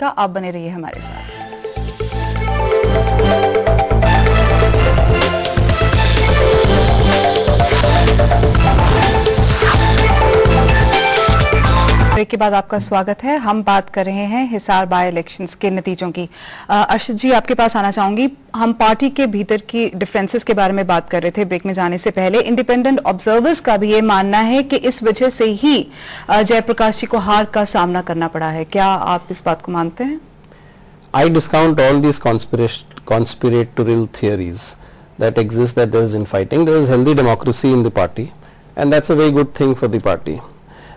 का आप बने रहिए हमारे साथ। ब्रेक के बाद आपका स्वागत है। हम बात कर रहे हैं हिसार बाय इलेक्शंस के नतीजों की। अर्शद जी, आपके पास आना चाहूंगी। हम पार्टी के भीतर की डिफरेंसेस के बारे में बात कर रहे थे ब्रेक में जाने से पहले। इंडिपेंडेंट ऑब्जर्वर्स का भी ये मानना है कि इस वजह से ही जयप्रकाश जी को हार का सामना करना पड़ा है। क्या आप इस बात को मानते हैं? I discount all these conspiratorial theories that exist, that there is infighting. There is healthy democracy in the party, and that's a very good thing for the party.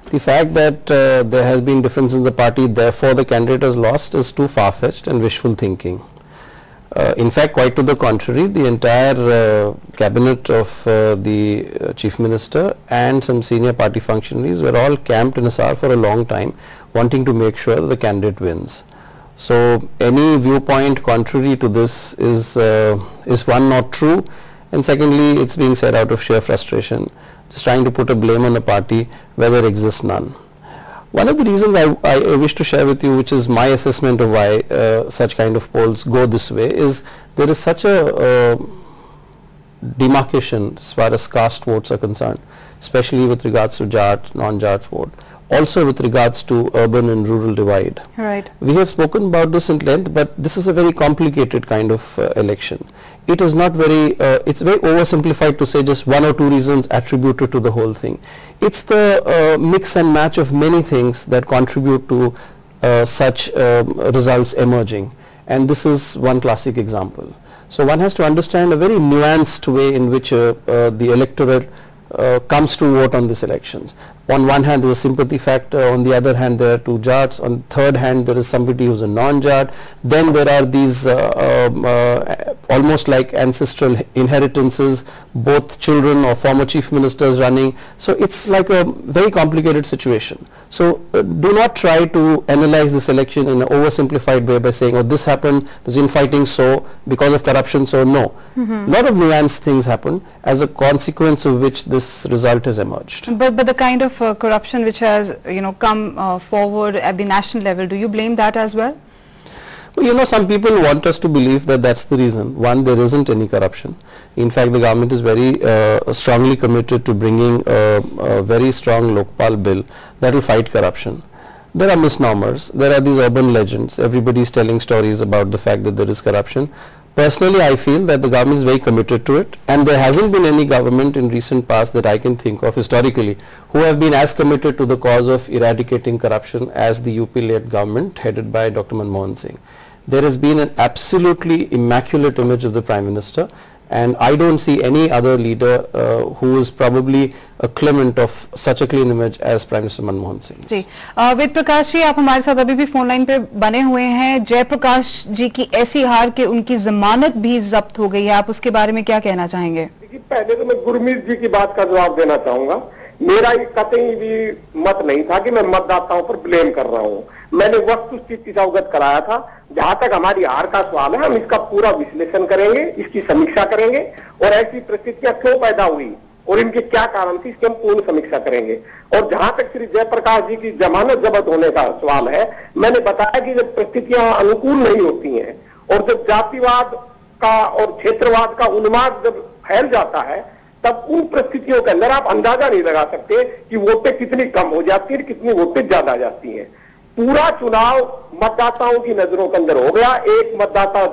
The fact that there has been difference in the party, therefore the candidate has lost, is too far-fetched and wishful thinking. In fact, quite to the contrary, the entire cabinet of the chief minister and some senior party functionaries were all camped in Hisar for a long time, wanting to make sure the candidate wins. So any viewpoint contrary to this is one, not true, and secondly, it's being said out of sheer frustration, just trying to put a blame on a party where there exists none. One of the reasons I wish to share with you, which is my assessment of why such kind of polls go this way, is there is such a demarcation as far as caste votes are concerned, especially with regards to Jat, non-Jat vote. Also with regards to urban and rural divide. Right. We have spoken about this in length, but this is a very complicated kind of election. It is not very, it's very oversimplified to say just one or two reasons attributed to the whole thing. It's the mix and match of many things that contribute to such results emerging, and this is one classic example. So one has to understand a very nuanced way in which the electorate comes to vote on these elections. On one hand there is a sympathy factor, on the other hand there are two Jats, on the third hand there is somebody who is a non-Jat, then there are these almost like ancestral inheritances, both children or former chief ministers running, so it's like a very complicated situation. So do not try to analyze this election in an oversimplified way by saying, oh, this happened, there's infighting, so because of corruption, so no. A lot of nuanced things happen as a consequence of which this result has emerged. But the kind of corruption which has come forward at the national level, do you blame that as well? Well, some people want us to believe that that's the reason. One, there isn't any corruption. In fact, the government is very strongly committed to bringing a very strong Lokpal bill that will fight corruption. There are misnomers, there are these urban legends, everybody is telling stories about the fact that there is corruption. Personally, I feel that the government is very committed to it, and there hasn't been any government in recent past that I can think of historically who have been as committed to the cause of eradicating corruption as the UP-led government headed by Dr. Manmohan Singh. There has been an absolutely immaculate image of the Prime Minister, and I don't see any other leader who is probably a claimant of such a clean image as Prime Minister Manmohan Singh. जी, वेद प्रकाश जी, आप हमारे साथ अभी भी phone line पे बने हुए हैं। जयप्रकाश जी की ऐसी हार कि उनकी जमानत भी जब्त हो गई है, आप उसके बारे में क्या कहना चाहेंगे? देखिए, पहले तो मैं गुरमीत जी की बात का जवाब देना चाहूंगा। मेरा कतई भी मत नहीं था कि मैं मतदाताओं पर ब्लेम कर रहा हूँ। मैंने वस्तुस्थिति से अवगत कराया था। जहां तक हमारी हार का सवाल है, हम इसका पूरा विश्लेषण करेंगे, इसकी समीक्षा करेंगे और ऐसी परिस्थितियां क्यों पैदा हुई और इनके क्या कारण थी, इसकी हम पूर्ण समीक्षा करेंगे। और जहां तक श्री जयप्रकाश जी की जमानत जब्त होने का सवाल है, मैंने बताया कि जब परिस्थितियां अनुकूल नहीं होती हैं और जब जातिवाद का और क्षेत्रवाद का उन्माद जब फैल जाता है, तब उन परिस्थितियों के अंदर आप अंदाजा नहीं लगा सकते कि वोटें कितनी कम हो जाती है, कितनी वोटें ज्यादा आ जाती हैं। पूरा चुनाव मतदाताओं की नजरों के अंदर हो गया। एक मतदाता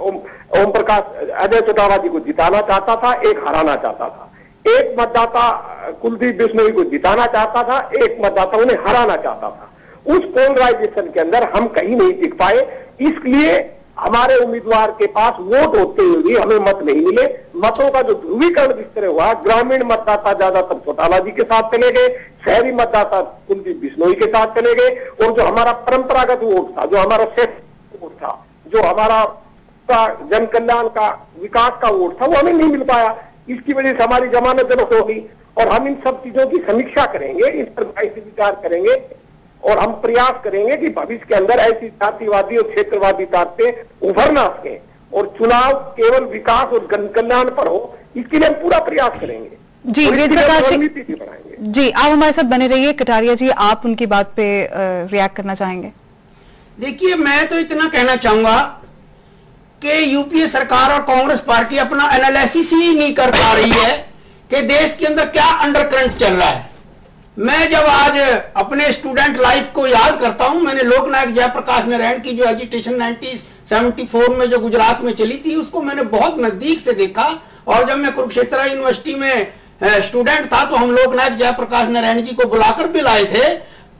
ओम प्रकाश अजय चौटाला जी को जिताना चाहता था, एक हराना चाहता था। एक मतदाता कुलदीप बिश्नोई को जिताना चाहता था, एक मतदाता उन्हें हराना चाहता था। उस पोलराइजेशन के अंदर हम कहीं नहीं टिक पाए, इसलिए हमारे उम्मीदवार के पास वोट होते हुए भी हमें मत नहीं मिले। मतों का जो ध्रुवीकरण जिस तरह हुआ, ग्रामीण मतदाता ज्यादातर चौटाला जी के साथ चले गए, शहरी मतदाता कुलदीप बिश्नोई के साथ चले गए, और जो हमारा परंपरागत वोट था, जो हमारा सेठ वोट था, जो हमारा जन कल्याण का विकास का वोट था, वो हमें नहीं मिल पाया। इसकी वजह से हमारी जमानत जब्त होगी और हम इन सब चीजों की समीक्षा करेंगे, इस पर गहराई विचार करेंगे और हम प्रयास करेंगे कि भविष्य के अंदर ऐसी जातिवादी और क्षेत्रवादी ताकतें उभर ना सके और चुनाव केवल विकास और जन कल्याण पर हो, इसके लिए हम पूरा प्रयास करेंगे। जी, वेद प्रकाश जी, आप हमारे साथ बने रहिए। कटारिया जी, आप उनकी बात पे रिएक्ट करना चाहेंगे? देखिए, मैं तो इतना कहना चाहूंगा कि यूपीए सरकार और कांग्रेस पार्टी अपना एनालिसिस ही नहीं कर पा रही है कि देश के अंदर क्या अंडरकरंट चल रहा है। मैं जब आज अपने स्टूडेंट लाइफ को याद करता हूं, मैंने लोकनायक जयप्रकाश नारायण की जो एजिटेशन 1974 में जो गुजरात में चली थी, उसको मैंने बहुत नजदीक से देखा। और जब मैं कुरुक्षेत्र यूनिवर्सिटी में स्टूडेंट था तो हम लोकनायक जयप्रकाश नारायण जी को बुलाकर भी लाए थे।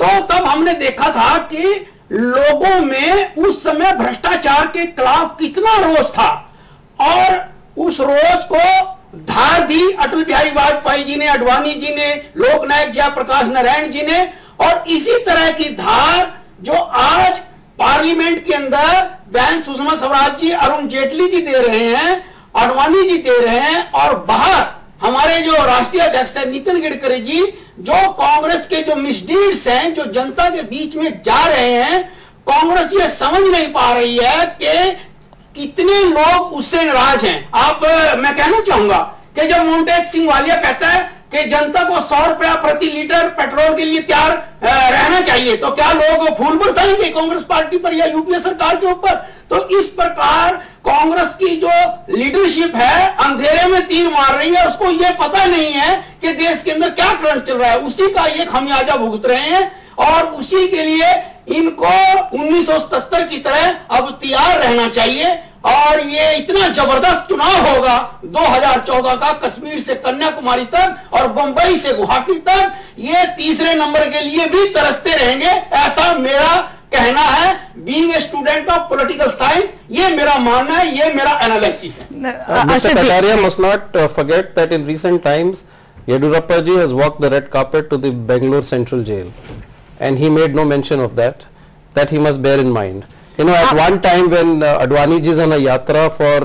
तो तब हमने देखा था कि लोगों में उस समय भ्रष्टाचार के खिलाफ कितना रोष था, और उस रोष को धार दी अटल बिहारी वाजपेयी जी ने, आडवाणी जी ने, लोकनायक जयप्रकाश नारायण जी ने। और इसी तरह की धार जो आज पार्लियामेंट के अंदर बहन सुषमा स्वराज जी, अरुण जेटली जी दे रहे हैं, आडवाणी जी दे रहे हैं, और बाहर हमारे जो राष्ट्रीय अध्यक्ष है नितिन गडकरी जी, जो कांग्रेस के जो मिसडीड्स हैं जो जनता के बीच में जा रहे हैं, कांग्रेस ये समझ नहीं पा रही है कि कितने लोग उससे नाराज हैं। मैं कहना चाहूंगा कि जब मोन्टेक सिंह वालिया कहता है कि जनता को 100 रुपया प्रति लीटर पेट्रोल के लिए तैयार रहना चाहिए, तो क्या लोग फूल बरसाएंगे कांग्रेस पार्टी पर या यूपीए सरकार के ऊपर? तो इस प्रकार कांग्रेस की जो लीडरशिप है अंधेरे में तीर मार रही है, उसको ये पता नहीं है कि देश के अंदर क्या करंट चल रहा है। उसी का ये खमियाजा भुगत रहे हैं, और उसी के लिए इनको 1977 की तरह अब तैयार रहना चाहिए। और ये इतना जबरदस्त चुनाव होगा 2014 का, कश्मीर से कन्याकुमारी तक और बंबई से गुवाहाटी तक, ये तीसरे नंबर के लिए भी तरसते रहेंगे, ऐसा मेरा कहना है। Being a student of political science, ये मेरा मानना है, ये मेरा एनालिसिस है। Mr. Kataria must not forget that in recent times Yediyurappa ji has walked the red carpet to the Bangalore Central Jail, and he made no mention of that. That he must bear in mind. You know, at one time when Advani ji is on a yatra for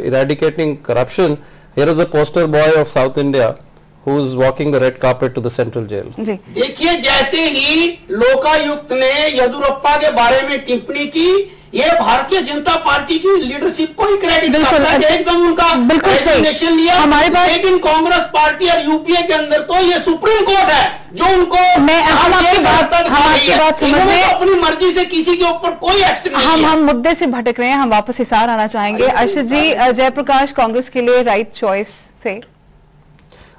eradicating corruption, here is a poster boy of South India who is walking the red carpet to the Central Jail. देखिए, जैसे ही लोकायुक्त ने येदियुरप्पा के बारे में टिप्पणी की, ये Bharatiya Janata party की लीडरशिप को ही क्रेडिट करता है, एकदम उनका रेजिग्नेशन लिया। हमारे पास लेकिन कांग्रेस पार्टी और यूपीए के अंदर तो ये सुप्रीम कोर्ट है जो उनको हम आपकी बात समझ रहे हैं, अपनी मर्जी से किसी के ऊपर कोई एक्शन नहीं। हम मुद्दे से भटक रहे हैं, हम वापस हिसार आना चाहेंगे। अर्शद जी, जयप्रकाश कांग्रेस के लिए राइट चॉइस थे?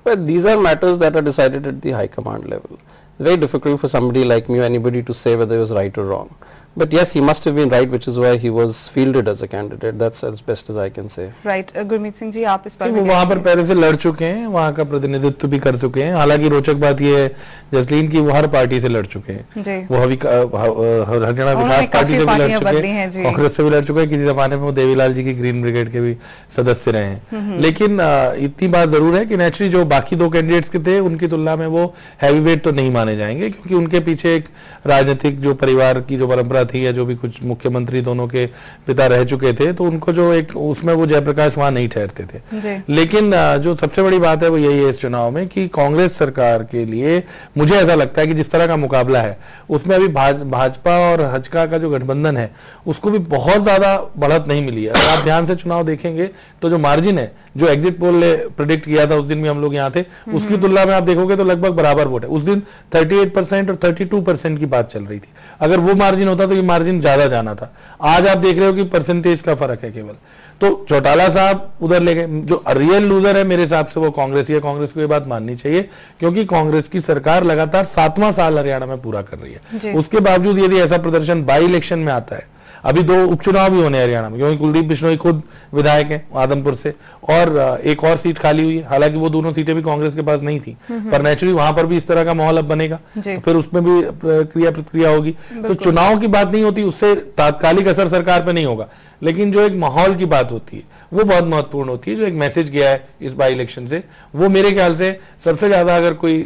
Well, these are matters that are decided at the high command level. It's very difficult for somebody like me or anybody to say whether he was right or wrong. But yes, he must have been right, which is why he was fielded as a candidate. That's as best as I can say. Right. Gurmeet Singh जी, आप इस पर वो वहाँ पर पहले से लड़ चुके हैं, वहाँ का प्रतिनिधित्व भी कर चुके हैं। हालांकि रोचक बात ये है जसलीन की वो हर पार्टी से लड़ चुके हैं। वो हरियाणा विकास पार्टी से भी लड़ चुके हैं, कांग्रेस से भी लड़ चुके हैं, किसी जमाने में वो देवीलाल जी की ग्रीन ब्रिगेड के भी सदस्य रहे हैं। लेकिन इतनी बात जरूर है कि नेचुरली जो बाकी दो कैंडिडेट्स के थे उनकी तुलना में वो हैवीवेट तो नहीं माने जाएंगे, क्योंकि उनके पीछे एक राजनीतिक जो परिवार की जो परंपरा थी, या जो भी कुछ मुख्यमंत्री दोनों के पिता रह चुके थे, तो उनको जो एक उसमें वो जयप्रकाश वहां नहीं ठहरते थे। लेकिन जो सबसे बड़ी बात है वो यही है इस चुनाव में कि कांग्रेस सरकार के लिए मुझे ऐसा लगता है कि जिस तरह का मुकाबला है उसमें अभी भाजपा और हजका का जो गठबंधन है उसको भी बहुत ज्यादा बढ़त नहीं मिली है। अगर आप ध्यान से चुनाव देखेंगे तो जो मार्जिन है, जो एग्जिट पोल ने प्रेडिक्ट किया था, उस दिन भी हम लोग यहाँ थे, उसकी तुलना में आप देखोगे तो लगभग बराबर वोट है। उस दिन 38% और 32% की बात चल रही थी। अगर वो मार्जिन होता तो ये मार्जिन ज्यादा जाना था। आज आप देख रहे हो कि परसेंटेज का फर्क है केवल। तो चौटाला साहब उधर ले गए। जो रियल लूजर है मेरे हिसाब से वो कांग्रेस ही है। कांग्रेस को ये बात माननी चाहिए, क्योंकि कांग्रेस की सरकार लगातार 7वां साल हरियाणा में पूरा कर रही है। उसके बावजूद यदि ऐसा प्रदर्शन बाई इलेक्शन में आता है, अभी 2 उपचुनाव भी होने हरियाणा में, क्योंकि कुलदीप बिश्नोई खुद विधायक हैं आदमपुर से, और एक और सीट खाली हुई है। हालांकि वो दोनों सीटें भी कांग्रेस के पास नहीं थी, पर नेचुरली वहां पर भी इस तरह का माहौल अब बनेगा, तो फिर उसमें भी क्रिया प्रतिक्रिया होगी। तो चुनाव की बात नहीं होती, उससे तात्कालिक असर सरकार पे नहीं होगा, लेकिन जो एक माहौल की बात होती है वो बहुत महत्वपूर्ण होती है। जो एक मैसेज गया है इस बाई इलेक्शन से, वो मेरे ख्याल से सबसे ज्यादा अगर कोई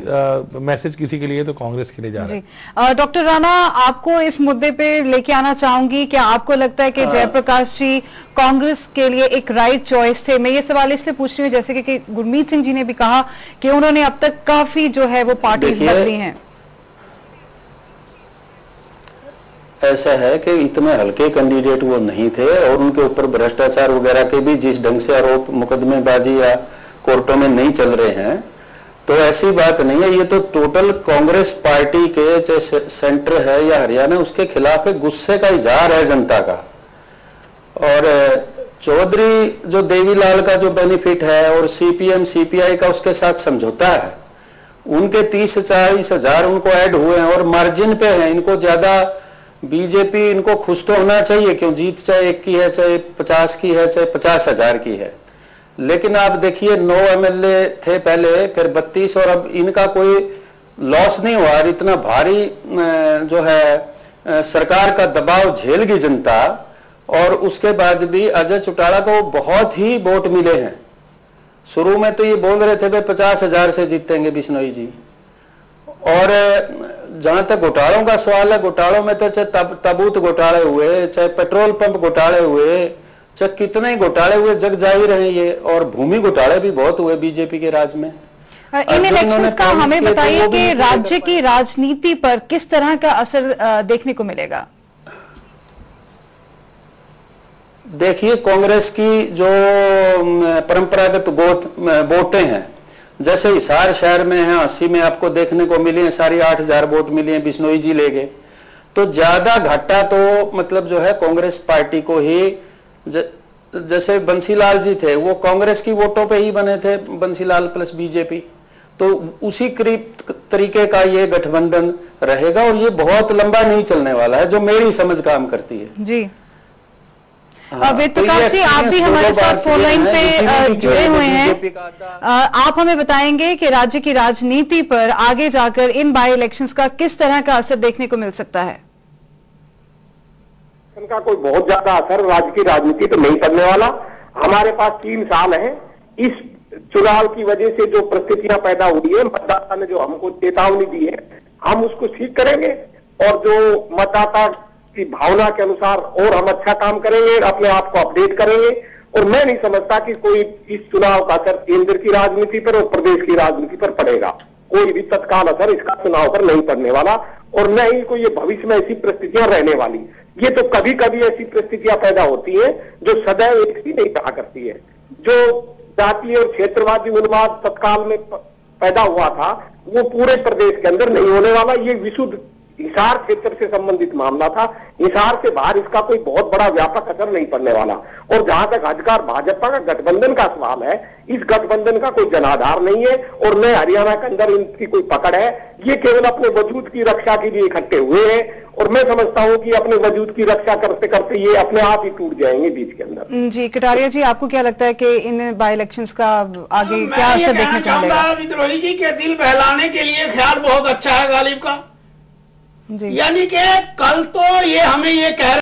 मैसेज किसी के लिए तो कांग्रेस के लिए जा रहा है। डॉक्टर राणा, आपको इस मुद्दे पे लेके आना चाहूंगी, क्या आपको लगता है कि जयप्रकाश जी कांग्रेस के लिए एक राइट चॉइस थे? मैं ये सवाल इसलिए पूछ रही हूँ जैसे कि गुरमीत सिंह जी ने भी कहा कि उन्होंने अब तक काफी जो है वो पार्टीज बदली हैं। ऐसा है कि इतने हल्के कैंडिडेट वो नहीं थे, और उनके ऊपर भ्रष्टाचार वगैरह के भी जिस ढंग से आरोप मुकदमेबाजी या कोर्टों में नहीं चल रहे हैं, तो ऐसी बात नहीं है, ये तो टोटल कांग्रेस पार्टी के चाहे सेंटर है या हरियाणा, उसके खिलाफ एक गुस्से का इजहार है जनता का। और चौधरी जो देवीलाल का जो बेनिफिट है और सीपीएम सीपीआई का उसके साथ समझौता है, उनके 30-40 हजार उनको ऐड हुए हैं और मार्जिन पे हैं, इनको ज्यादा बीजेपी, इनको खुश तो होना चाहिए, क्यों जीत चाहे 1 की है, चाहे 50 की है, चाहे 50,000 की है। लेकिन आप देखिए 9 एमएलए थे पहले, फिर 32 और अब इनका कोई लॉस नहीं हुआ। इतना भारी जो है सरकार का दबाव झेल गई जनता, और उसके बाद भी अजय चौटाला को बहुत ही वोट मिले हैं। शुरू में तो ये बोल रहे थे भाई 50,000 से जीतेंगे बिश्नोई जी। और जहां तक घोटालों का सवाल है, घोटालों में तो चाहे ताबूत घोटाले हुए, चाहे पेट्रोल पंप घोटाले हुए, चाहे कितने घोटाले हुए, जग जाहिर हैं ये। और भूमि घोटाले भी बहुत हुए बीजेपी के राज में। इन इलेक्शंस का हमें बताइए कि राज्य की राजनीति पर किस तरह का असर देखने को मिलेगा? देखिए, कांग्रेस की जो परंपरागत वोटें हैं, जैसे हिसार शहर में है 80 में आपको देखने को मिली है, सारी 8,000 वोट मिली है, बिश्नोई जी ले गए। तो ज्यादा घाटा तो मतलब जो है कांग्रेस पार्टी को ही, जैसे बंसीलाल जी थे वो कांग्रेस की वोटों पे ही बने थे, बंसीलाल प्लस बीजेपी, तो उसी तरीके का ये गठबंधन रहेगा और ये बहुत लंबा नहीं चलने वाला है, जो मेरी समझ काम करती है जी। वेद प्रकाश जी, आप भी हमारे साथ फोन लाइन पे जुड़े हुए हैं। आप हमें बताएंगे कि राज्य की राजनीति पर आगे जाकर इन बाई इलेक्शंस का किस तरह का असर देखने को मिल सकता है? इनका कोई बहुत ज्यादा असर राज्य की राजनीति तो नहीं पड़ने वाला। हमारे पास 3 साल है। इस चुनाव की वजह से जो परिस्थितियां पैदा हुई है, मतदाता ने जो हमको चेतावनी दी है, हम उसको ठीक करेंगे और जो मतदाता की भावना के अनुसार और हम अच्छा काम करेंगे, अपने आप को अपडेट करेंगे। और मैं नहीं समझता कि कोई इस चुनाव का असर केंद्र की राजनीति पर और प्रदेश की राजनीति पर पड़ेगा। कोई भी तत्काल असर इसका चुनाव पर नहीं पड़ने वाला, और न ही कोई ये भविष्य में ऐसी परिस्थितियां रहने वाली। ये तो कभी कभी ऐसी परिस्थितियां पैदा होती है जो सदैव एक सी नहीं कहा करती है। जो जातीय और क्षेत्रवादी उन्माद तत्काल में पैदा हुआ था, वो पूरे प्रदेश के अंदर नहीं होने वाला। ये विशुद्ध हिसार क्षेत्र से संबंधित मामला था। हिसार से बाहर इसका कोई बहुत बड़ा व्यापक असर नहीं पड़ने वाला। और जहां तक अधिकार भाजपा का गठबंधन का सवाल है, इस गठबंधन का कोई जनाधार नहीं है और न हरियाणा के अंदर इनकी कोई पकड़ है। ये केवल अपने वजूद की रक्षा के लिए इकट्ठे हुए हैं, और मैं समझता हूं कि अपने वजूद की रक्षा करते करते ये अपने आप ही टूट जाएंगे बीच के अंदर। जी कटारिया जी, आपको क्या लगता है कि इन बाई इलेक्शंस का आगे क्या असर देखने को मिलेगा? विद्रोही जी के दिल बहलाने के लिए ख्याल बहुत अच्छा है गालिब का। यानी कि कल तो ये हमें ये कह